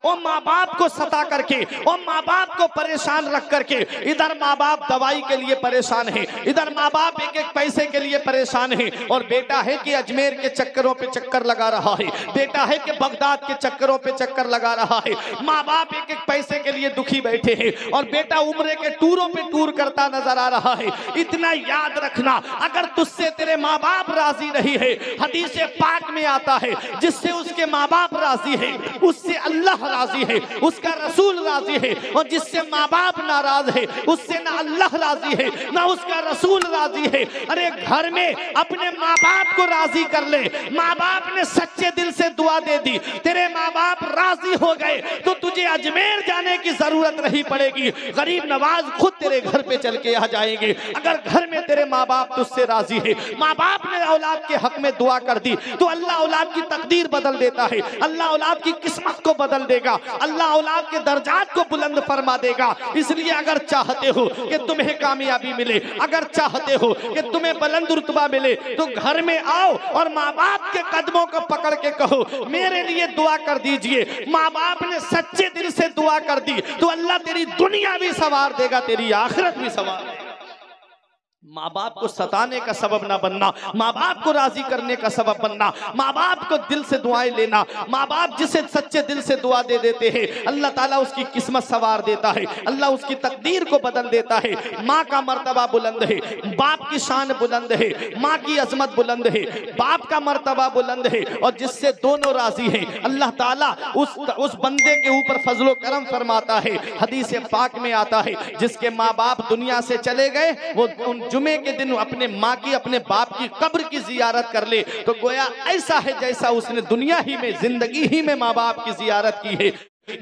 और माँ बाप को सता करके और माँ बाप को परेशान रख करके, इधर माँ बाप दवाई के लिए परेशान है, इधर माँ बाप एक एक पैसे के लिए परेशान है, और बेटा है कि अजमेर के चक्करों पे चक्कर लगा रहा है, बेटा है कि बगदाद के चक्करों पे चक्कर लगा रहा है। माँ बाप एक एक पैसे के लिए दुखी बैठे हैं और बेटा उम्रे के टूरों पे टूर करता नजर आ रहा है। इतना याद रखना, अगर तुझसे तेरे माँ बाप राजी नहीं है, हदीस पाक में आता है जिससे उसके माँ बाप राजी है उससे अल्लाह राजी है, उसका रसूल राजी है, और जिससे माँ बाप नाराज है उससे ना अल्लाह राजी है ना उसका रसूल राजी है। अरे घर में अपने माँ बाप को राजी कर ले। माँ बाप ने सच्चे दिल से दुआ दे दी, तेरे माँ बाप राजी हो गए तो तुझे अजमेर जाने की जरूरत नहीं पड़ेगी, गरीब नवाज खुद तेरे घर पे चल के आ जाएंगे। अगर घर में तेरे माँ बाप तुझसे राजी है, माँ बाप ने औलाद के हक में दुआ कर दी तो अल्लाह औलाद की तकदीर बदल देता है, अल्लाह औलाद की किस्मत को बदल देगा, अल्लाह औलाद के दर्जात को बुलंद फरमा देगा। इसलिए अगर चाहते हो कि तुम्हें कामयाबी मिले, अगर चाहते हो कि तुम्हें बुलंद रुतबा मिले, तो घर में आओ और माँ बाप के कदमों को पकड़ के कहो मेरे लिए दुआ कर दीजिए। माँ बाप ने सच्चे दिल से दुआ कर दी तो अल्लाह तेरी दुनिया भी संवार देगा, तेरी आखिरत भी संवार देगा। माँ बाप को सताने का सबब ना बनना, माँ बाप को राजी करने का सबब बनना, माँ बाप को दिल से दुआएं लेना। माँ बाप जिसे सच्चे दिल से दुआ दे देते हैं अल्लाह ताला उसकी किस्मत संवार देता है, अल्लाह उसकी तकदीर को बदल देता है। माँ का मर्तबा बुलंद है, बाप की शान बुलंद है, माँ की अजमत बुलंद है, बाप का मर्तबा बुलंद है, और जिससे दोनों राजी हैं अल्लाह ताला उस बंदे के ऊपर फजलो करम फरमाता है। हदीस पाक में आता है जिसके माँ बाप दुनिया से चले गए वो उन जुमे के दिन अपने माँ की अपने बाप की कब्र की जियारत कर ले तो गोया ऐसा है जैसा उसने दुनिया ही में जिंदगी ही में माँ बाप की जियारत की है।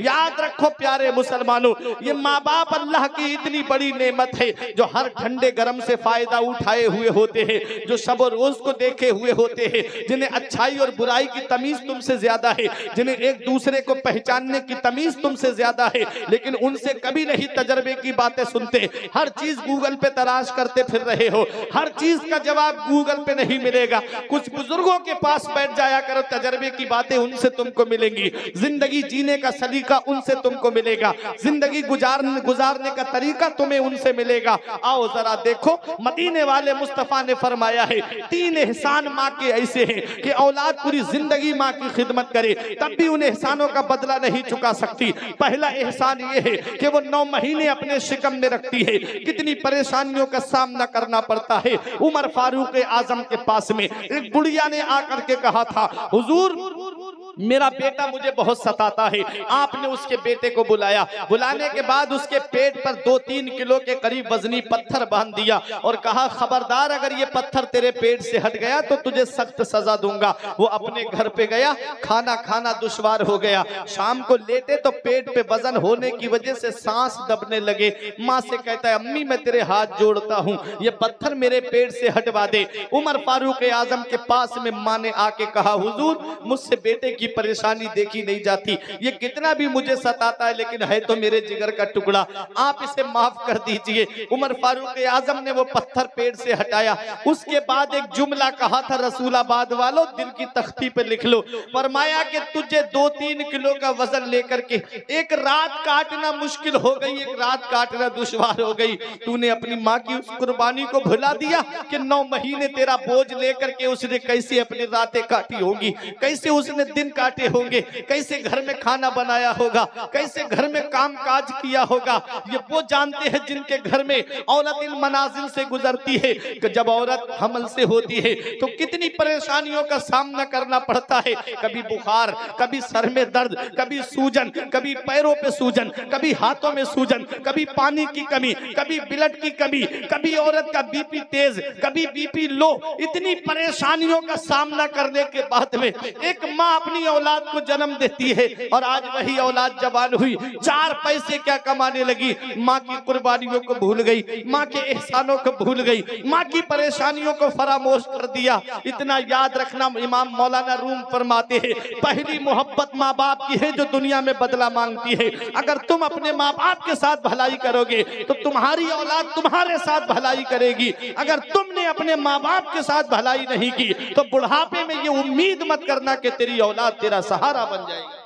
याद रखो प्यारे मुसलमानों, ये माँ बाप अल्लाह की इतनी बड़ी नेमत है जो हर ठंडे गरम से फायदा उठाए हुए होते हैं, जो शब और रोज को देखे हुए होते हैं, जिन्हें अच्छाई और बुराई की तमीज तुमसे ज्यादा है, जिन्हें एक दूसरे को पहचानने की तमीज तुमसे ज्यादा है, लेकिन उनसे कभी नहीं तजर्बे की बातें सुनते। हर चीज गूगल पे तलाश करते फिर रहे हो, हर चीज का जवाब गूगल पे नहीं मिलेगा। कुछ बुजुर्गों के पास बैठ जाया करो, तजर्बे की बातें उनसे तुमको मिलेंगी, जिंदगी जीने का का उनसे तुमको मिलेगा, जिंदगी गुजारने का तरीका तुम्हें उनसे मिलेगा। आओ जरा देखो, मदीने वाले मुस्तफा ने फरमाया है 3 एहसान माँ के ऐसे हैं कि औलाद पूरी जिंदगी माँ की खिदमत करे तब भी उन एहसानों का बदला नहीं चुका सकती। पहला एहसान ये है कि वो 9 महीने अपने शिकम में रखती है। कितनी परेशानियों का सामना करना पड़ता है। उमर फारूक आजम के पास में एक बुढ़िया ने आकर के कहा था, हुजूर मेरा बेटा मुझे बहुत सताता है। आपने उसके बेटे को बुलाया, बुलाने के बाद उसके पेट पर 2-3 किलो के करीब वजनी पत्थर बांध दिया और कहा खबरदार अगर ये पत्थर तेरे पेट से हट गया तो तुझे सख्त सजा दूंगा। वो अपने घर पे गया, खाना खाना दुश्वार हो गया। शाम को लेटे तो पेट पे वजन होने की वजह से सांस दबने लगे। माँ से कहता है अम्मी मैं तेरे हाथ जोड़ता हूँ, ये पत्थर मेरे पेट से हटवा दे। उमर फारूक आजम के पास में माँ ने आके कहा हुजूर मुझसे बेटे की परेशानी देखी नहीं जाती, ये कितना भी मुझे सताता है लेकिन है तो मेरे जिगर का टुकड़ा, आप इसे माफ कर दीजिए। उमर फारूक आजम ने वो पत्थर पेट से हटाया। उसके बाद एक जुमला कहा था रसूलाबाद वालों दिल की तख्ती पे लिख लो, फरमाया कि तुझे 2-3 किलो का वजन लेकर के एक रात काटना मुश्किल हो गई, एक रात काटना दुश्वार हो गई। तूने अपनी माँ की उस कुर्बानी को भुला दिया कि 9 महीने तेरा बोझ लेकर के उसने कैसे अपनी रातें काटी होंगी, कैसे उसने दिन काटे होंगे, कैसे घर में खाना बनाया होगा, कैसे घर में काम काज किया होगा। ये वो जानते हैं जिनके घर में औरत इन मनाजिल से गुजरती है कि जब औरत हमल से होती है तो कितनी परेशानियों का सामना करना पड़ता है। कभी बुखार, कभी सर में दर्द, कभी सूजन, कभी पैरों पे सूजन, कभी हाथों में सूजन, कभी पानी की कमी, कभी ब्लड की कमी, कभी औरत का बीपी तेज, कभी बीपी लो। इतनी परेशानियों का सामना करने के बाद में एक माँ अपनी औलाद को जन्म देती है और आज वही औलाद जवान हुई, 4 पैसे क्या कमाने लगी, माँ की कुर्बानियों को भूल गई, माँ के एहसानों को भूल गई, माँ की परेशानियों को फरामोश कर दिया। इतना याद रखना, इमाम मौलाना रूम फरमाते हैं पहली मोहब्बत माँ बाप की है जो दुनिया में बदला मांगती है। अगर तुम अपने माँ बाप के साथ भलाई करोगे तो तुम्हारी औलाद तुम्हारे साथ भलाई करेगी। अगर तुमने अपने माँ बाप के साथ भलाई नहीं की तो बुढ़ापे में ये उम्मीद मत करना कि तेरी औलाद तेरा सहारा बन जाएगी।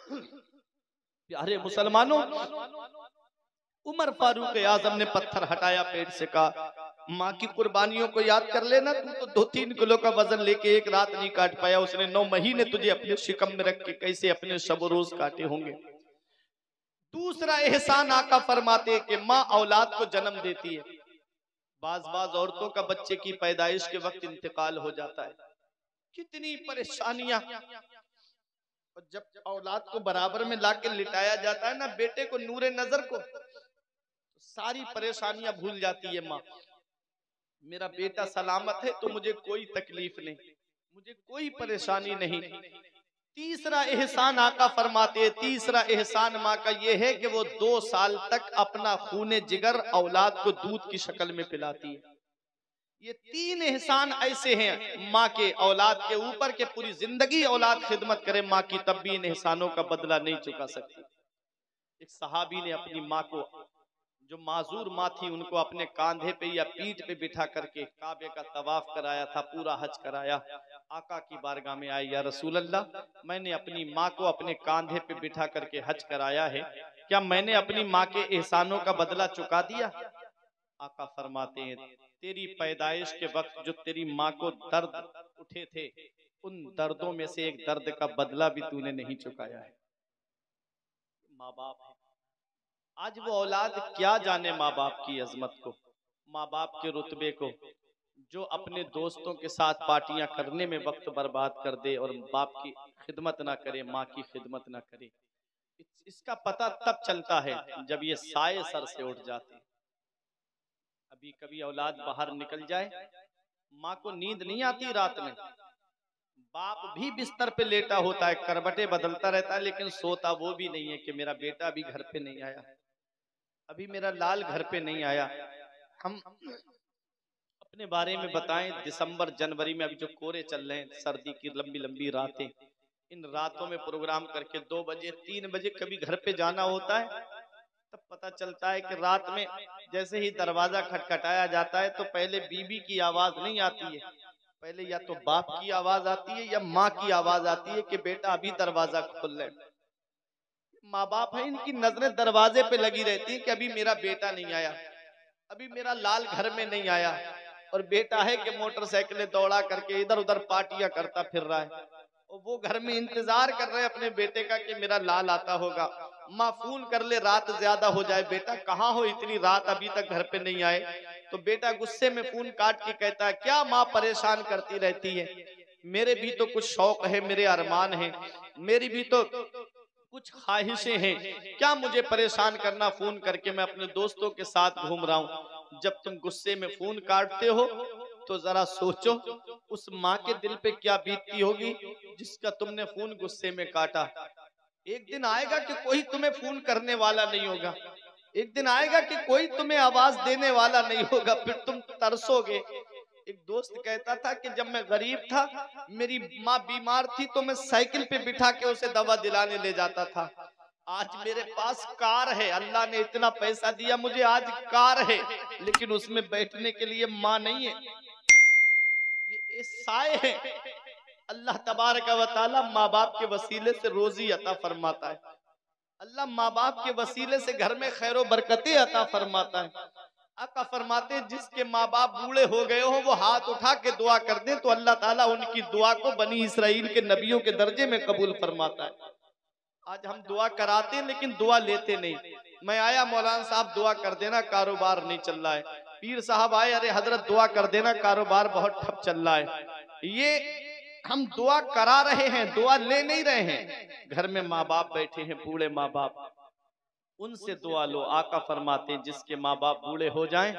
प्यारे मुसलमानों, उमर फारूक आजम ने पत्थर हटाया पेट से, कहा माँ की कुर्बानियों को याद कर लेना, तू तो 2-3 किलो का वजन लेके एक रात नहीं काट पाया, उसने 9 महीने तुझे अपने शिकम में रख के कैसे अपने शब रोज काटे होंगे। दूसरा एहसान आका फरमाते कि माँ औलाद को जन्म देती है। बाज औरतों का बच्चे की पैदाइश के वक्त इंतकाल हो जाता है, कितनी परेशानियां। और जब औलाद को बराबर में लाके लिटाया जाता है ना, बेटे को, नूरे नजर को, तो सारी परेशानियां भूल जाती है माँ। मेरा बेटा सलामत है तो मुझे कोई तकलीफ नहीं, मुझे कोई परेशानी नहीं। तीसरा एहसान आका फरमाते हैं, तीसरा एहसान माँ का ये है कि वो 2 साल तक अपना खूने जिगर औलाद को दूध की शक्ल में पिलाती है। ये 3 एहसान ऐसे हैं माँ के औलाद के ऊपर के पूरी जिंदगी औलाद खिदमत करे माँ की, तब भी इन एहसानों का बदला नहीं चुका सकती। एक सहाबी ने अपनी माँ को, जो माजूर माँ थी, उनको अपने कांधे पे या पीठ पे बिठा करके काबे का तवाफ कराया था, पूरा हज कराया। आका की बारगाह में आई, या रसूल अल्लाह, मैंने अपनी माँ को अपने कांधे पे बिठा करके हज कराया है, क्या मैंने अपनी माँ के एहसानों का बदला चुका दिया? आका फरमाते हैं, तेरी पैदाइश के वक्त जो तेरी माँ को दर्द उठे थे, उन दर्दों में से एक दर्द का बदला भी तूने नहीं चुकाया है। माँ बाप है, आज वो औलाद क्या जाने माँ बाप की अजमत को, माँ बाप के रुतबे को, जो अपने दोस्तों के साथ पार्टियां करने में वक्त बर्बाद कर दे और बाप की खिदमत ना करे, माँ की खिदमत ना करे। इसका पता तब चलता है जब ये साए सर से उठ जाते हैं। अभी कभी औलाद बाहर निकल जाए, माँ को नींद नहीं आती रात में, बाप भी बिस्तर पे लेटा होता है, करवटें बदलता रहता है, लेकिन सोता वो भी नहीं है कि मेरा बेटा अभी घर पे नहीं आया, अभी मेरा लाल घर पे नहीं आया। हम अपने बारे में बताएं, दिसंबर जनवरी में अभी जो कोरे चल रहे हैं, सर्दी की लंबी लंबी रातें, इन रातों में प्रोग्राम करके 2 बजे 3 बजे कभी घर पे जाना होता है, तब पता चलता है कि रात में जैसे ही दरवाजा खटखटाया जाता है तो पहले बीबी की आवाज नहीं आती है, पहले या तो बाप की आवाज आती है या माँ की आवाज आती है कि बेटा अभी दरवाजा खोल ले। माँ बाप है, इनकी नजरें दरवाजे पे लगी रहती है कि अभी मेरा बेटा नहीं आया, अभी मेरा लाल घर में नहीं आया। और बेटा है कि मोटरसाइकिलें दौड़ा करके इधर उधर पार्टियां करता फिर रहा है, और वो घर में इंतजार कर रहे हैं अपने बेटे का कि मेरा लाल आता होगा। माँ फोन कर ले, रात ज्यादा हो जाए, बेटा कहाँ हो, इतनी रात अभी तक घर पे नहीं आए, तो बेटा गुस्से में फोन काट के कहता है, क्या माँ परेशान करती रहती है, मेरे भी तो कुछ शौक है, मेरे अरमान है, मेरी भी तो कुछ ख्वाहिशें हैं, क्या मुझे परेशान करना फोन करके, मैं अपने दोस्तों के साथ घूम रहा हूँ। जब तुम गुस्से में फोन काटते हो तो जरा सोचो उस माँ के दिल पे क्या बीतती होगी जिसका तुमने फोन गुस्से में काटा। एक दिन आएगा कि कोई तुम्हें फोन करने वाला नहीं होगा, एक दिन आएगा कि कोई तुम्हें आवाज देने वाला नहीं होगा, फिर तुम तरसोगे। एक दोस्त कहता था कि जब मैं गरीब था, मेरी माँ बीमार थी, तो मैं साइकिल पे बिठा के उसे दवा दिलाने ले जाता था। आज मेरे पास कार है, अल्लाह ने इतना पैसा दिया मुझे, आज कार है, लेकिन उसमें बैठने के लिए माँ नहीं है। ये साए है। अल्लाह तबारक व तआला माँ बाप के वसीले से रोजी अता फरमाता है, अल्लाह माँ बाप के वसीले से घर में खैर बरकतें अता फरमाता है। आका फरमाते जिसके माँ बाप बूढ़े हो गए हो वो हाथ उठा के दुआ कर दे तो अल्लाह ताला उनकी दुआ को बनी इसराइल के नबियों के दर्जे में कबूल फरमाता है। आज हम दुआ कराते हैं लेकिन दुआ लेते नहीं। मैं आया, मौलाना साहब दुआ कर देना, कारोबार नहीं चल रहा है। पीर साहब आए, अरे हजरत दुआ कर देना, कारोबार बहुत ठप चल रहा है। ये हम दुआ करा रहे हैं, दुआ ले नहीं रहे हैं। घर में माँ बाप बैठे हैं, बूढ़े माँ बाप, उनसे दुआ लो। आका फरमाते हैं जिसके माँ बाप बूढ़े हो जाएं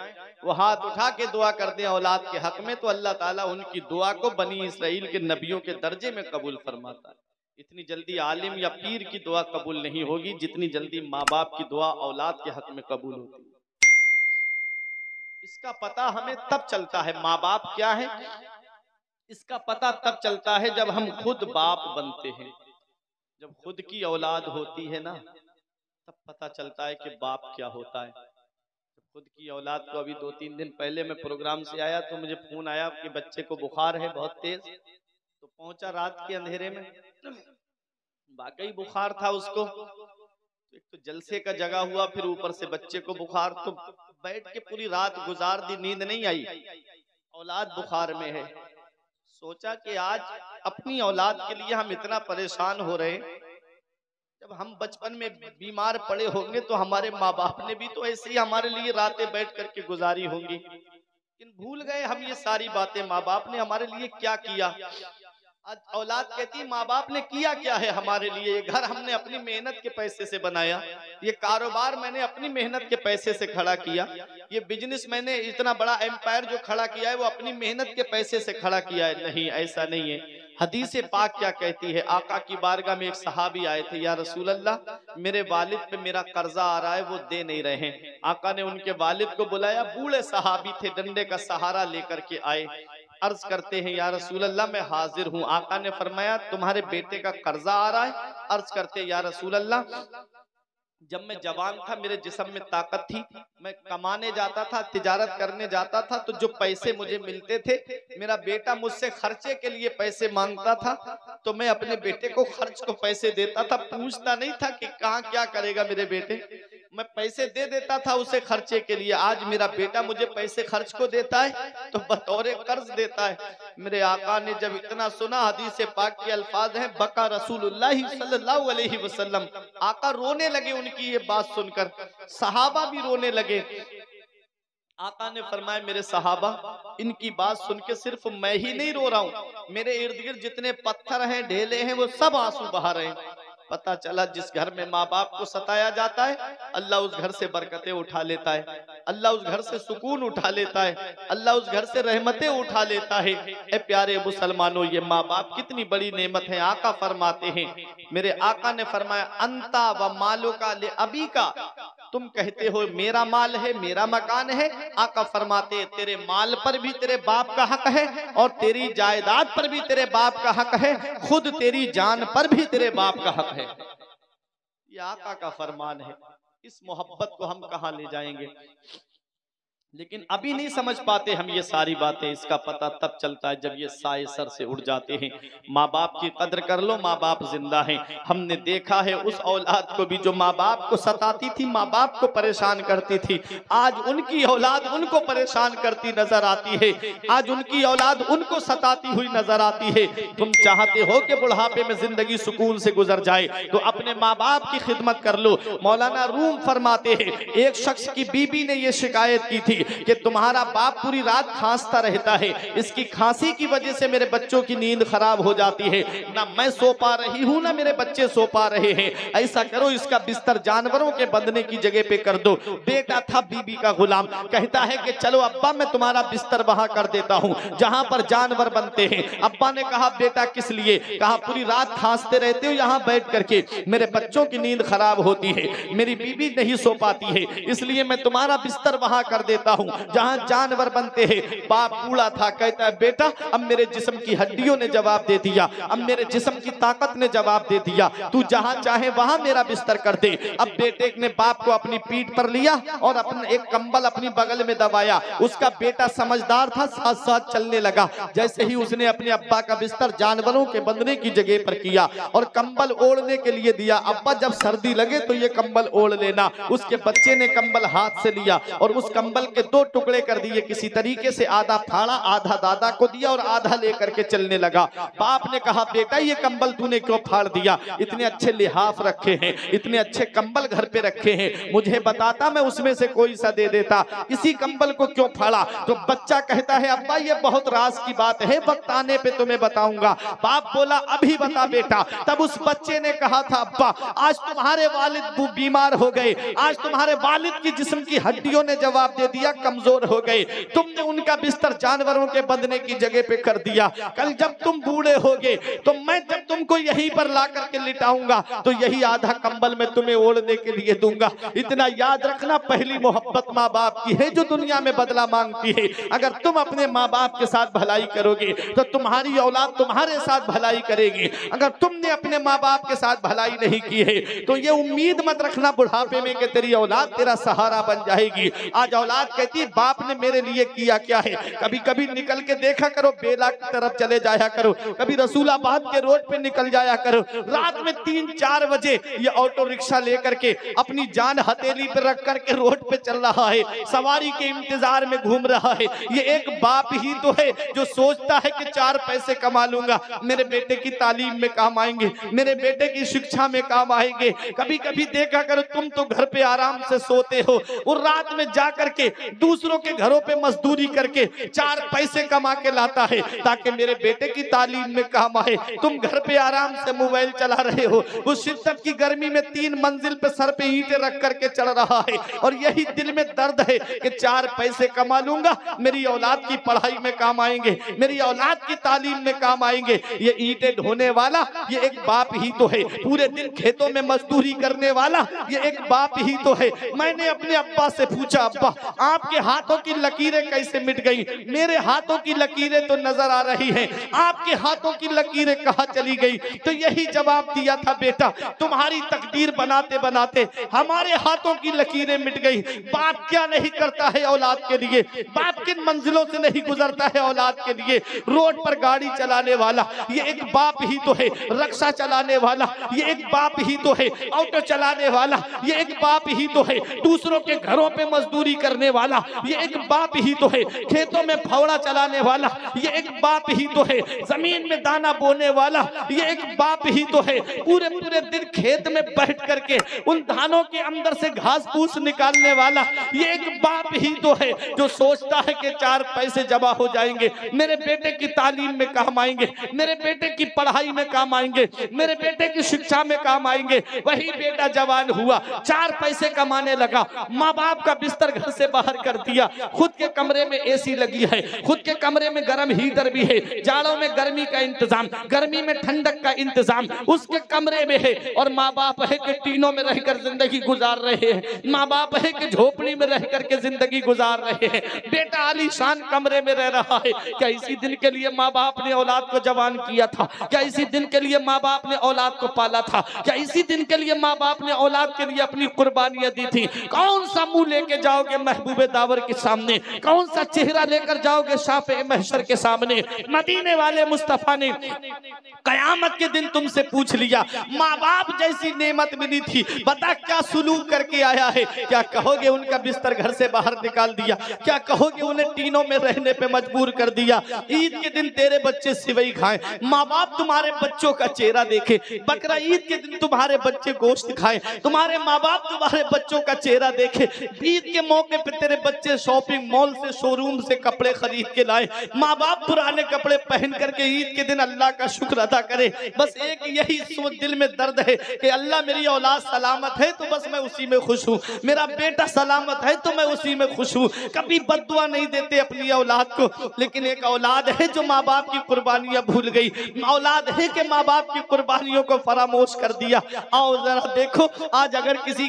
वो हाथ उठा के दुआ कर दे औलाद के हक में, तो अल्लाह ताला उनकी दुआ को बनी इसराइल के नबियों के दर्जे में कबूल फरमाता है। इतनी जल्दी आलिम या पीर की दुआ कबूल नहीं होगी जितनी जल्दी माँ बाप की दुआ औलाद के हक में कबूल होती है। इसका पता हमें तब चलता है माँ बाप क्या है, इसका पता तब चलता है जब हम खुद बाप बनते हैं। जब खुद की औलाद होती है ना, तब पता चलता है कि बाप क्या होता है। जब खुद की औलाद को, अभी 2-3 दिन पहले मैं प्रोग्राम से आया तो मुझे फोन आया कि बच्चे को बुखार है बहुत तेज, तो पहुंचा रात के अंधेरे में, वाकई बुखार था उसको, एक तो जलसे का जगह हुआ, फिर ऊपर से बच्चे को बुखार, तो बैठ के पूरी रात गुजार दी, नींद नहीं आई। औलाद बुखार में है। सोचा कि आज अपनी औलाद के लिए हम इतना परेशान हो रहे हैं, जब हम बचपन में बीमार पड़े होंगे तो हमारे माँ बाप ने भी तो ऐसे ही हमारे लिए रातें बैठ करके गुजारी होंगी। लेकिन भूल गए हम ये सारी बातें, माँ बाप ने हमारे लिए क्या किया। आज औलाद कहती है माँ बाप ने किया क्या है हमारे लिए। ये घर हमने अपनी मेहनत के पैसे से बनाया, ये कारोबार मैंने अपनी मेहनत के पैसे से खड़ा किया, ये बिजनेस मैंने इतना बड़ा एम्पायर जो खड़ा किया है वो अपनी मेहनत के पैसे से खड़ा किया है। नहीं, ऐसा नहीं है। हदीस पाक क्या कहती है, आका की बारगाह में एक सहाबी आए थे, या रसूल अल्लाह मेरे वालिद पे मेरा कर्जा आ रहा है, वो दे नहीं रहे हैं। आका ने उनके वालिद को बुलाया, बूढ़े सहाबी थे, डंडे का सहारा लेकर के आए। अर्ज करते हैं या रसूल अल्लाह मैं हाजिर हूँ। आका ने फरमाया तुम्हारे बेटे का कर्जा आ रहा है। अर्ज करते हैं या रसूल अल्लाह जब मैं जवान था मेरे जिस्म में ताकत थी, मैं कमाने जाता था, तिजारत करने जाता था, तो जो पैसे मुझे मिलते थे मेरा बेटा मुझसे खर्चे के लिए पैसे मांगता था, तो मैं अपने बेटे को खर्च को पैसे देता था, पूछता नहीं था कि कहाँ क्या करेगा मेरे बेटे, मैं पैसे दे देता था उसे खर्चे के लिए। आज मेरा बेटा मुझे पैसे खर्च को देता है तो बतौरे कर्ज देता है। मेरे आका ने जब इतना सुना, हदीस पाक के अल्फाज हैं, बका रसूलुल्लाह सल्लल्लाहु अलैहि वसल्लम, आका रोने लगे उनकी ये बात सुनकर, सहाबा भी रोने लगे। आका ने फरमाया मेरे सहाबा इनकी बात सुन के सिर्फ मैं ही नहीं रो रहा हूँ, मेरे इर्द गिर्द जितने पत्थर हैं, ढेले हैं, वो सब आंसू बहा रहे हैं। पता चला जिस घर में माँ बाप को सताया जाता है अल्लाह उस घर से बरकतें उठा लेता है, अल्लाह उस घर से सुकून उठा लेता है, अल्लाह उस घर से रहमतें उठा लेता है। ए प्यारे मुसलमानों, ये माँ बाप कितनी बड़ी नेमत है। आका फरमाते हैं, मेरे आका ने फरमाया अंता व मालो का ले अबी का, तुम कहते हो मेरा माल है, मेरा मकान है, आका फरमाते तेरे माल पर भी तेरे बाप का हक है और तेरी जायदाद पर भी तेरे बाप का हक है, खुद तेरी जान पर भी तेरे बाप का हक है। ये आका का फरमान है। इस मोहब्बत को हम कहाँ ले जाएंगे? लेकिन अभी नहीं समझ पाते हम ये सारी बातें। इसका पता तब चलता है जब ये साए सर से उड़ जाते हैं। माँ बाप की कद्र कर लो, माँ बाप जिंदा हैं। हमने देखा है उस औलाद को भी जो माँ बाप को सताती थी, माँ बाप को परेशान करती थी, आज उनकी औलाद उनको परेशान करती नजर आती है, आज उनकी औलाद उनको सताती हुई नजर आती है। तुम चाहते हो कि बुढ़ापे में जिंदगी सुकून से गुजर जाए तो अपने माँ बाप की खिदमत कर लो। मौलाना रूम फरमाते हैं, एक शख्स की बीबी ने यह शिकायत की थी कि तुम्हारा बाप पूरी रात खांसता रहता है, इसकी खांसी की वजह से मेरे बच्चों की नींद खराब हो जाती है, ना मैं सो पा रही हूं ना मेरे बच्चे सो पा रहे हैं, ऐसा करो इसका बिस्तर जानवरों के बंधने की जगह पे कर दो। बेटा था बीबी का गुलाम, कहता है कि चलो अब्बा मैं तुम्हारा बिस्तर वहां कर देता हूं जहां पर जानवर बनते हैं। अब्बा ने कहा बेटा किस लिए? कहा पूरी रात खांसते रहते हो यहाँ बैठ करके, मेरे बच्चों की नींद खराब होती है, मेरी बीबी नहीं सो पाती है, इसलिए मैं तुम्हारा बिस्तर वहां कर देता हूं जहां जानवर बनते हैं। बाप बूढ़ा था, कहता है बेटा अब मेरे जिस्म की हड्डियों ने जवाब दे दिया, अब मेरे जिस्म की ताकत ने जवाब दे दिया, तू जहां चाहे वहां मेरा बिस्तर कर दे। अब बेटे ने बाप को अपनी पीठ पर लिया और अपना एक कंबल अपनी बगल में दबाया। उसका बेटा समझदार था, साथ साथ चलने लगा। जैसे ही उसने अपने अब्बा का बिस्तर जानवरों के बंधने की जगह पर किया और कंबल ओढ़ने के लिए दिया, अब्बा जब सर्दी लगे तो ये कंबल ओढ़ लेना। उसके बच्चे ने कंबल हाथ से लिया और उस कंबल के दो टुकड़े कर दिए किसी तरीके से, आधा फाड़ा आधा दादा को दिया और आधा लेकर के चलने लगा। बाप ने कहा बेटा ये कंबल तूने क्यों फाड़ दिया? इतने अच्छे लिहाफ रखे हैं, इतने अच्छे कंबल घर पे रखे हैं, मुझे बताता मैं उसमें से कोई सा दे देता, इसी कंबल को क्यों फाड़ा? तो बच्चा कहता है अब्बा ये बहुत राज की बात है, वक्त आने पे तुम्हें बताऊंगा। बाप बोला अभी बता बेटा। तब उस बच्चे ने कहा था अब्बा आज तुम्हारे वालिद बीमार हो गए, आज तुम्हारे वालिद की जिस्म की हड्डियों ने जवाब दे दिया, कमजोर हो गए, तुमने उनका बिस्तर जानवरों के बंधने की जगह पे कर दिया। कल जब तुम बूढ़े होगे तो मैं जब तुमको यहीं पर ला करके लिटाऊंगा तो यही आधा कंबल में तुम्हें ओढ़ने के लिए दूंगा। इतना याद रखना, पहली मोहब्बत माँ बाप की है जो दुनिया में बदला मांगती है। अगर तुम अपने माँ बाप के साथ भलाई करोगे तो तुम्हारी औलाद तुम्हारे साथ भलाई करेगी। अगर तुमने अपने माँ बाप के साथ भलाई नहीं की है तो ये उम्मीद मत रखना बुढ़ापे में कि तेरी औलाद तेरा सहारा बन जाएगी। आज औलाद कहती है बाप ने मेरे लिए किया क्या है। कभी कभी निकल के देखा करो, बेला की तरफ चले जाया करो, कभी रसूलाबाद के रोड पे निकल जाया करो। रात में 3-4 बजे ये ऑटो रिक्शा लेकर के अपनी जान हथेली पे रख करके रोड पे चल रहा है, सवारी के इंतजार में घूम रहा है। ये एक बाप ही तो है जो सोचता है कि 4 पैसे कमा लूंगा, मेरे बेटे की तालीम में काम आएंगे, मेरे बेटे की शिक्षा में काम आएंगे। कभी कभी देखा करो, तुम तो घर पे आराम से सोते हो और रात में जा करके दूसरों के घरों पे मजदूरी करके 4 पैसे कमा के लाता है ताकि मेरे बेटे की तालीम में काम आए। तुम घर पे आराम से मोबाइल चला रहे हो, उस शिद्दत की गर्मी में 3 मंजिल पे सर पे ईंटें रख करके चढ़ रहा है और यही दिल में दर्द है कि 4 पैसे कमा लूंगा, मेरी औलाद की पढ़ाई में काम आएंगे, मेरी औलाद की तालीम में काम आएंगे। ये ईंटें ढोने वाला ये एक बाप ही तो है, पूरे दिन खेतों में मजदूरी करने वाला ये एक बाप ही तो है। मैंने अपने अब्बा से पूछा, अब्बा आपके हाथों की लकीरें कैसे मिट गई? मेरे हाथों की लकीरें तो नजर आ रही हैं, आपके हाथों की लकीरें कहाँ चली गई? तो यही जवाब दिया था, बेटा तुम्हारी तकदीर बनाते बनाते हमारे हाथों की लकीरें मिट गई। बाप क्या नहीं करता है औलाद के लिए, बाप किन मंजिलों से नहीं गुजरता है औलाद के लिए। रोड पर गाड़ी चलाने वाला ये एक बाप ही तो है, रिक्शा चलाने वाला ये एक बाप ही तो है, ऑटो चलाने वाला ये एक बाप ही तो है, दूसरों के घरों पे मजदूरी करने वाला ये एक बाप ही तो है, खेतों में फावड़ा चलाने वाला ये एक बाप ही तो है, जमीन में दाना बोने वाला ये एक बाप ही तो है, पूरे पूरे दिन खेत में बैठ करके उन धानों के अंदर से घास फूस निकालने वाला ये एक बाप ही तो है, जो सोचता है कि 4 पैसे जमा हो जाएंगे, मेरे बेटे की तालीम में काम आएंगे, मेरे बेटे की पढ़ाई में काम आएंगे, मेरे बेटे की शिक्षा में काम आएंगे। वही बेटा जवान हुआ, 4 पैसे कमाने लगा, माँ बाप का बिस्तर घर से बाहर कर दिया, खुद के कमरे में एसी लगी है, खुद के कमरे में गर्म हीटर भी है, जाड़ों में गर्मी का इंतजाम, गर्मी में ठंडक का इंतजाम उसके कमरे में है, और माँ बाप है कि टीनों में रहकर जिंदगी गुजार रहे हैं, माँ बाप है कि झोपड़ी में रह करके जिंदगी गुजार रहे हैं। बेटा आलीशान कमरे में रह रहा है। क्या इसी दिन के लिए माँ बाप ने औलाद को जवान किया था? क्या इसी दिन के लिए माँ बाप ने औलाद को पाला था? क्या इसी दिन के लिए माँ बाप ने औलाद के लिए अपनी कुर्बानियां दी थी? कौन सा मुंह लेके जाओगे महबूबे दावर के सामने, कौन सा चेहरा लेकर जाओगे शाफे महशर के सामने? मदीने वाले मुस्तफा ने कयामत के दिन तुमसे पूछ लिया, माँ बाप जैसी नेमत मिली थी, बता क्या सुलूक करके आया है? क्या कहोगे उनका बिस्तर घर से बाहर निकाल दिया? क्या कहोगे उन्हें टीनों में रहने पे मजबूर कर दिया? ईद के दिन तेरे बच्चे सिवई खाएं, माँ बाप तुम्हारे बच्चों का चेहरा देखे, बकरा ईद के दिन तुम्हारे बच्चे गोश्त खाएं, तुम्हारे माँ बाप तुम्हारे बच्चों का चेहरा देखे, ईद के मौके पे तेरे बच्चे शॉपिंग मॉल से शोरूम से कपड़े खरीद के लाए, माँ बाप पुराने कपड़े पहन करके ईद के दिन अल्लाह का शुक्र अदा करे। बस एक यही सोच दिल में दर्द है कि अल्लाह मेरी औलाद सलामत है तो बस मैं उसी में खुश हूँ, मेरा बेटा सलामत है तो मैं उसी में खुश हूँ। कभी बद्दुआ नहीं देते अपनी औलाद को, लेकिन एक औलाद है जो माँ बाप की कुर्बानियां भूल गई, औलाद है कि माँ बाप की कुर्बानियों को फरामोश कर दिया। आओ जरा देखो, आज अगर किसी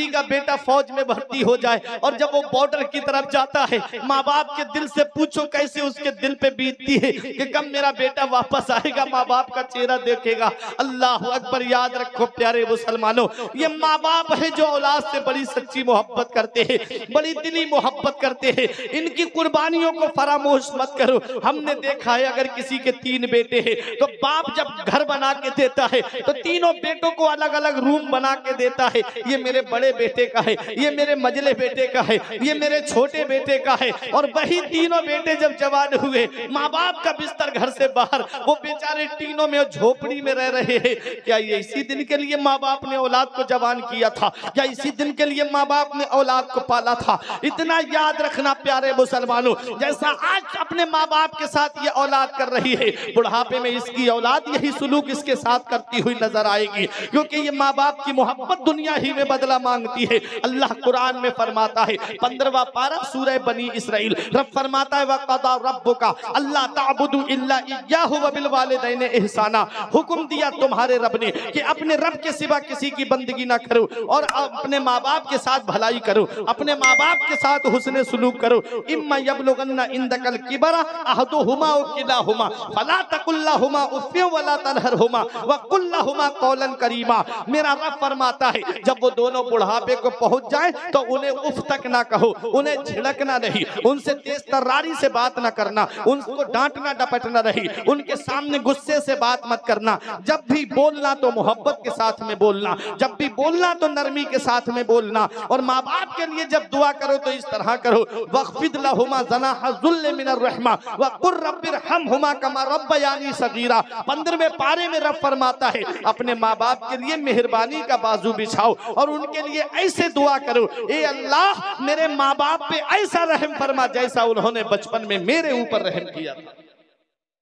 का बेटा फौज में भर्ती हो जाए और जब वो बॉर्डर की तरफ जाता है, माँ बाप के दिल से पूछो कैसे उसके दिल पे बीतती है कि कब मेरा बेटा वापस आएगा, माँ बाप का चेहरा देखेगा। अल्लाह अकबर। याद रखो प्यारे मुसलमानों, ये माँ बाप है जो औलाद से बड़ी सच्ची मोहब्बत करते हैं, बड़ी दिली मोहब्बत करते हैं, इनकी कुर्बानियों को फरामोश मत करो। हमने देखा है अगर किसी के 3 बेटे हैं तो बाप जब घर बना के देता है तो तीनों बेटों को अलग अलग रूम बना के देता है, ये मेरे बड़े बेटे का है, ये मेरे मझले बेटे का है, ये मेरे छोटे बेटे का है। और वही तीनों बेटे जब जवान हुए, माँ बाप का बिस्तर घर से बाहर, वो बेचारे टीनों में झोपड़ी में रह रहे हैं। क्या ये इसी दिन के लिए माँ बाप ने औलाद को जवान किया था? क्या इसी दिन के लिए माँ बाप ने औलाद को पाला था? इतना याद रखना प्यारे मुसलमानों, जैसा आज अपने माँ बाप के साथ ये औलाद कर रही है, बुढ़ापे में इसकी औलाद यही सुलूक इसके साथ करती हुई नजर आएगी, क्योंकि ये माँ बाप की मोहब्बत दुनिया ही में बदला मांगती है। अल्लाह कुरान में फरमाता है, 15वां पारा सूरह बनी इसराइल, रब फरमाता है वक़दा रब्बुका अल्ला ताबुदु इल्ला इय्याहु व बिल वालिदैनि इहसाना। हुक्म दिया तुम्हारे रब ने कि अपने रब के सिवा किसी की बंदगी ना करो और अपने माँ बाप के साथ भलाई करो, अपने माँ बाप के साथ हुस्न सुलूक करो। इम्मा यबलुगन्ना इंदकल किबरा अहदुहुमा व किलाहुमा फला तकुल्लाहुमा उफ़्फिन वला तनहरहुमा व कुल लहुमा कौलन करीमा। मेरा रब फरमाता है जब वो दोनों बुढ़ापे को पहुंच जाए तो उन्हें उफ तक ना कहो, उन्हें झिड़कना नहीं, उनसे तेज तर्रारी से बात ना करना, उनको डांटना डपटना नहीं, उनके सामने गुस्से से बात मत करना। जब भी बोलना तो मोहब्बत के साथ में बोलना, जब भी बोलना तो नरमी के साथ में बोलना। और माँ बाप के लिए जब दुआ करो तो इस तरह करो, वक़्फ़िद लहुमा ज़नाह ज़ुल्ल मिनर रहमा वक़ुल रब्बिरहमहुमा कमा रब्बयानी सगीरा। 15वें पारे में रब फरमाता है, अपने माँ बाप के लिए मेहरबानी का बाजू बिछाओ और उनके लिए ऐसे दुआ करो, ए अल्लाह मेरे माँ बाप पे ऐसा रहम फरमा जैसा उन्होंने बचपन में मेरे ऊपर रहम किया था।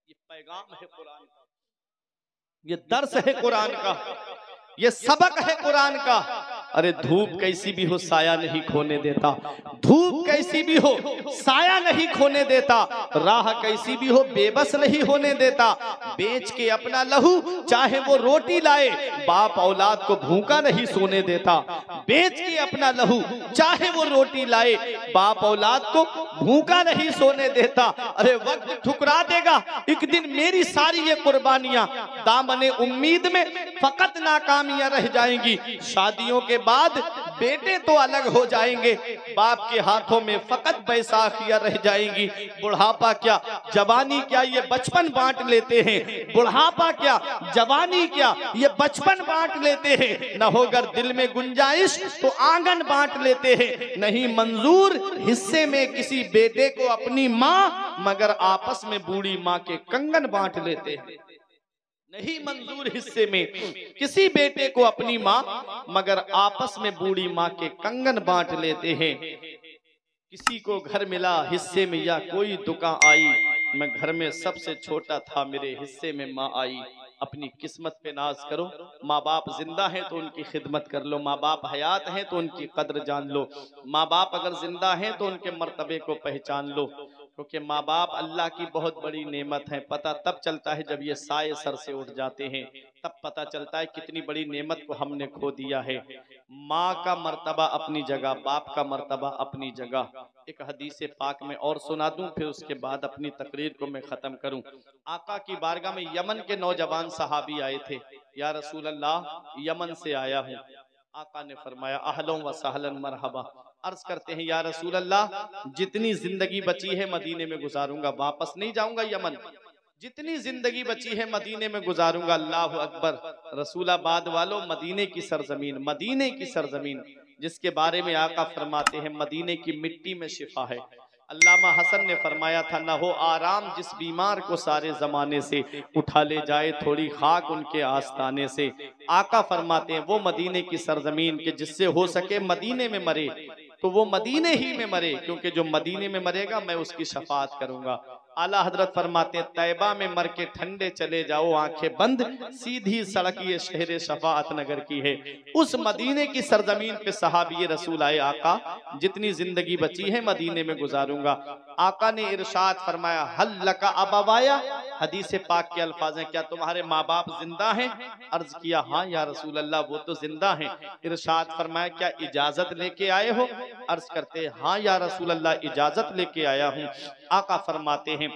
ये पैगाम है कुरान का, ये दर्स है कुरान का, ये सबक है कुरान का। अरे धूप कैसी भी हो साया नहीं खोने देता, धूप कैसी भी हो साया नहीं खोने देता, राह कैसी भी हो बेबस नहीं होने देता। बेच के अपना लहू चाहे वो रोटी लाए, बाप औलाद को भूखा नहीं सोने देता। बेच के अपना लहू चाहे वो रोटी लाए, बाप औलाद को भूखा नहीं सोने देता। अरे वक्त ठुकरा देगा एक दिन मेरी सारी ये कुर्बानियां, दामने उम्मीद में फकत नाकामियां रह जाएंगी। शादियों के बाद बेटे तो अलग हो जाएंगे, बाप के हाथों में फकत बैसाखियां रह जाएंगी। बुढ़ापा क्या जवानी क्या ये बचपन बांट लेते हैं, बुढ़ापा क्या जवानी क्या ये बचपन बांट लेते हैं। न होगर दिल में गुंजाइश तो आंगन बांट लेते हैं। नहीं मंजूर हिस्से में किसी बेटे को अपनी माँ, मगर आपस में बूढ़ी माँ के कंगन बांट लेते हैं। नहीं मंजूर हिस्से में किसी बेटे को अपनी माँ, मगर आपस में बूढ़ी माँ के कंगन बांट लेते हैं। किसी को घर मिला हिस्से में या कोई दुकान आई, मैं घर में सबसे छोटा था मेरे हिस्से में माँ आई। अपनी किस्मत पे नाज करो, माँ बाप जिंदा हैं तो उनकी खिदमत कर लो, माँ बाप हयात हैं तो उनकी कद्र जान लो, माँ बाप अगर जिंदा हैं तो उनके मर्तबे को पहचान लो। क्योंकि माँ बाप अल्लाह की बहुत बड़ी नेमत है। पता तब चलता है जब ये साए सर से उठ जाते हैं, तब पता चलता है कितनी बड़ी नेमत को हमने खो दिया है। माँ का मर्तबा अपनी जगह, बाप का मर्तबा अपनी जगह। एक हदीस पाक में और सुना दूं, फिर उसके बाद अपनी तकरीर को मैं खत्म करूं। आका की बारगाह में यमन के नौजवान सहाबी आए थे, या रसूल अल्लाह यमन से आया हूं। आका ने फरमाया अहलन व सहलन मरहबा। अर्ज करते हैं या रसूल अल्लाह जितनी जिंदगी बची है मदीने में गुजारूंगा, वापस नहीं जाऊंगा यमन, जितनी जिंदगी बची है मदीने में गुजारूंगा। अल्लाह अकबर। रसूलाबाद वालों, मदीने की सरजमीन, मदीने की सरजमीन जिसके बारे में आका फरमाते हैं मदीने की मिट्टी में शिफा है। अल्लामा हसन ने फरमाया था, न हो आराम जिस बीमार को सारे जमाने से, उठा ले जाए थोड़ी खाक उनके आस्ताने से। आका फरमाते हैं वो मदीने की सरजमीन के जिससे हो सके मदीने में मरे तो वो मदीने ही में मरे, क्योंकि जो मदीने में मरेगा मैं उसकी शफाअत करूंगा। आला हजरत फरमाते हैं तैबा में मर के ठंडे चले जाओ आंखें बंद, सीधी सड़क ये शहर शफाअत नगर की है। उस मदीने की सरजमीन पे सहाबी रसूल आए, आका जितनी जिंदगी बची है मदीने में गुजारूंगा। आका ने इरशाद फरमाया हल लका अबवाया, हदीस पाक के अल्फाज हैं, क्या तुम्हारे माँ बाप जिंदा हैं? अर्ज किया हाँ या रसूल अल्लाह वो तो जिंदा हैं। इरशाद फरमाया क्या इजाजत लेके आए हो? अर्ज करते हाँ या रसूल अल्लाह इजाजत लेके आया हूँ। आका फरमाते हैं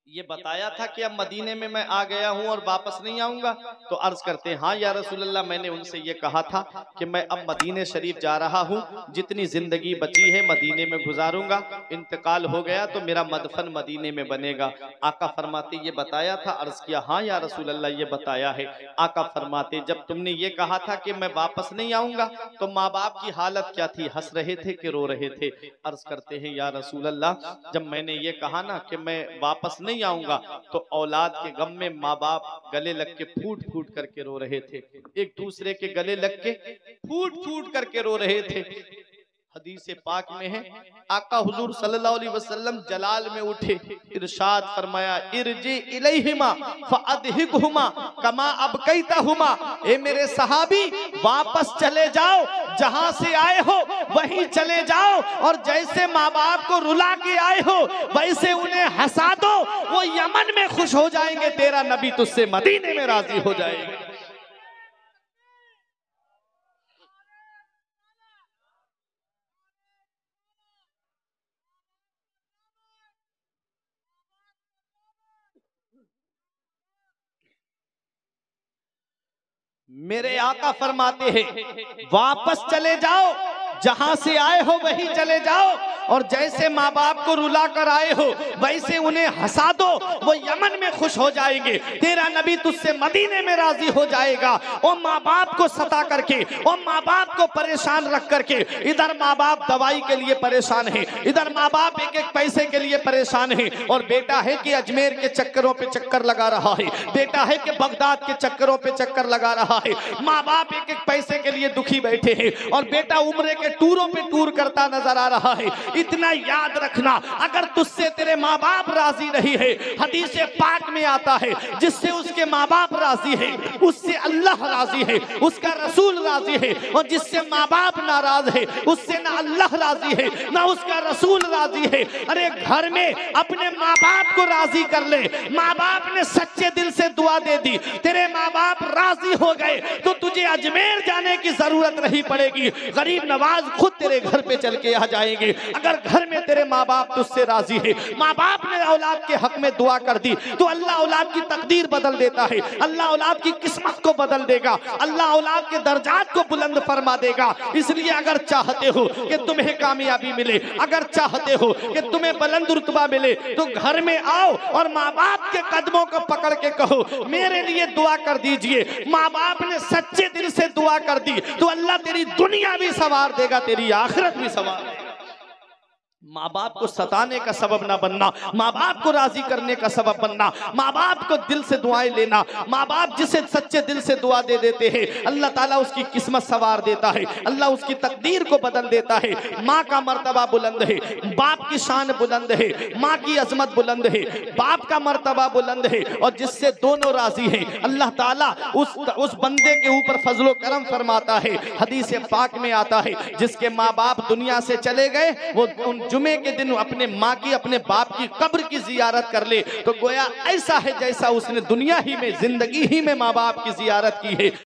ये बताया था कि अब मदीने में मैं आ गया हूं और वापस नहीं आऊंगा? तो अर्ज करते हैं हाँ या रसूल अल्लाह मैंने उनसे ये कहा था कि मैं अब मदीने शरीफ जा रहा हूं, जितनी जिंदगी बची है मदीने में गुजारूंगा, इंतकाल हो गया तो मेरा मदफन मदीने में बनेगा। आका फरमाते ये बताया था? अर्ज किया हाँ या रसूल अल्लाह ये बताया है। आका फरमाते जब तुमने ये कहा था कि मैं वापस नहीं आऊंगा तो माँ बाप की हालत क्या थी, हंस रहे थे कि रो रहे थे? अर्ज करते हैं या रसूल अल्लाह जब मैंने ये कहा ना कि मैं वापस नहीं आऊंगा तो औलाद के गम में माँ बाप गले लग के फूट फूट करके रो रहे थे, एक दूसरे के गले लग के फूट फूट करके रो रहे थे। हदीस पाक में है आका हुजूर सल्लल्लाहु अलैहि वसल्लम जलाल में उठे, इरशाद फरमाया इरजी इलैहिमा फअदहिकहुमा कमा अबकैतहुमा, ए मेरे सहाबी वापस चले जाओ, जहां से आए हो वहीं चले जाओ और जैसे माँ बाप को रुला के आए हो वैसे उन्हें हंसा दो, वो यमन में खुश हो जाएंगे, तेरा नबी तुझसे मदीने में राजी हो जाएंगे। मेरे आका फरमाते हैं वापस चले जाओ, जहां से आए हो वहीं चले जाओ, और जैसे माँ बाप को रुला कर आए हो वैसे उन्हें हंसा दो, वो यमन में खुश हो जाएंगे। तेरा नबी तुझसे मदीने में राजी हो जाएगा। और माँ बाप को सता करके और माँ बाप को परेशान रख करके, इधर माँ बाप दवाई के लिए परेशान है, इधर माँ बाप एक एक पैसे के लिए परेशान है, और बेटा है कि अजमेर के चक्करों पे चक्कर लगा रहा है, बेटा है कि बगदाद के चक्करों पे चक्कर लगा रहा है। माँ बाप एक एक पैसे के लिए दुखी बैठे हैं, और बेटा उम्रे के टूरों पे टूर करता नजर आ रहा है। इतना याद रखना, अगर तुझसे तेरे माँ बाप राजी नहीं है, हदीस पाक में आता है जिससे उसके माँ बाप राजी है उससे अल्लाह राजी है, उसका रसूल राजी है, और जिससे माँ बाप नाराज है उससे ना अल्लाह राजी है ना उसका रसूल राजी है। अरे घर में अपने माँ बाप को राजी कर ले। माँ बाप ने सच्चे दिल से दुआ दे दी, तेरे माँ बाप राजी हो गए तो तुझे अजमेर जाने की जरूरत नहीं पड़ेगी, गरीब नवाज खुद तेरे घर पे चल के आ जाएंगे। अगर घर में तेरे माँ बाप तुझसे राजी है, माँ बाप ने औलाद के हक में दुआ कर दी तो अल्लाह औलाद की तकदीर बदल देता है, अल्लाह औलाद की किस्मत को बदल देगा, अल्लाह औलाद के दर्जात को बुलंद फरमा देगा। इसलिए अगर चाहते हो कि तुम्हें कामयाबी मिले, अगर चाहते हो कि तुम्हें बुलंद रुतबा मिले, तो घर में आओ और माँ बाप के कदमों को पकड़ के कहो मेरे लिए दुआ कर दीजिए। माँ बाप ने सच्चे दिल से दुआ कर दी तो अल्लाह तेरी दुनिया भी संवार देगा, तेरी आखिरत भी संवार देगा। माँ बाप को सताने का सबब ना बनना, माँ बाप को राजी करने का सबब बनना, माँ बाप को दिल से दुआएं लेना। माँ बाप जिसे सच्चे दिल से दुआ दे देते हैं अल्लाह ताला उसकी किस्मत सवार देता है, अल्लाह उसकी तकदीर को बदल देता है। माँ का मर्तबा बुलंद है, बाप की शान बुलंद है, माँ की अजमत बुलंद है, बाप का मर्तबा बुलंद है, और जिससे दोनों राजी हैं अल्लाह ताला उस बंदे के ऊपर फजलो करम फरमाता है। हदीस पाक में आता है जिसके माँ बाप दुनिया से चले गए वो उन जुमे के दिन अपने माँ की अपने बाप की कब्र की जियारत कर ले तो गोया ऐसा है जैसा उसने दुनिया ही में जिंदगी ही में माँ बाप की जियारत की है।